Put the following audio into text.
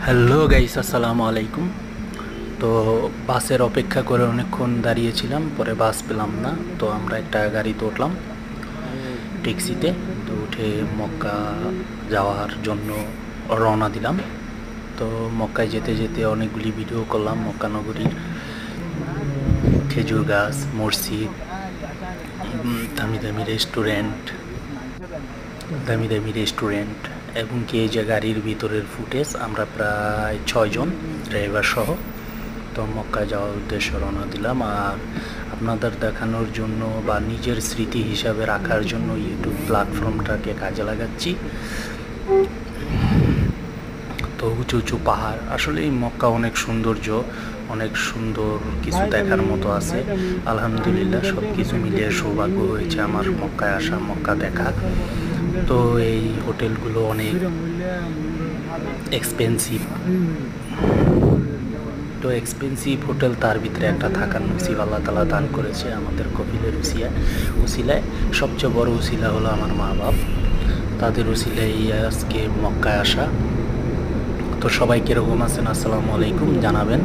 Hello guys, আসসালামু আলাইকুম। তো বাসের অপেক্ষা করে অনেকক্ষণ দাঁড়িয়েছিলাম, পরে বাস পেলাম না। তো আমরা একটা গাড়িতে উঠলাম, ট্যাক্সিতে। তো উঠে মক্কা যাওয়ার জন্য রওনা দিলাম। তো মক্কায় যেতে যেতে অনেকগুলি ভিডিও করলাম মক্কা নগরীর, খেজুর গাছ, মসজিদ, দামি দামি রেস্টুরেন্ট, এবং কি এই যে গাড়ির ভিতরের ফুটেজ। আমরা প্রায় 6 জন ড্রাইভার সহ তো মক্কা যাওয়ার উদ্দেশ্যে রওনা দিলাম। আর আপনাদের দেখানোর জন্য বা নিজের স্মৃতি হিসাবে রাখার জন্য ইউটিউব প্ল্যাটফর্মটাকে কাজে লাগাচ্ছি। তো উঁচু উঁচু পাহাড়, আসলে এই মক্কা অনেক সৌন্দর্য, অনেক সুন্দর কিছু দেখার মতো আছে। আলহামদুলিল্লাহ, সব কিছু মিলিয়ে সৌভাগ্য হয়েছে আমার মক্কায় আসা, মক্কা দেখা। তো এই হোটেলগুলো অনেক এক্সপেন্সিভ, তো এক্সপেন্সিভ হোটেল, তার ভিতরে একটা থাকার নসিব আল্লাহ তালা দান করেছে আমাদের কপিলের উসিলায়। সবচেয়ে বড় উসিলা হলো আমার মা বাপ, তাদের উসিলায় আজকে মক্কায় আসা। তো সবাই কীরকম আছেন, আসসালামু আলাইকুম জানাবেন।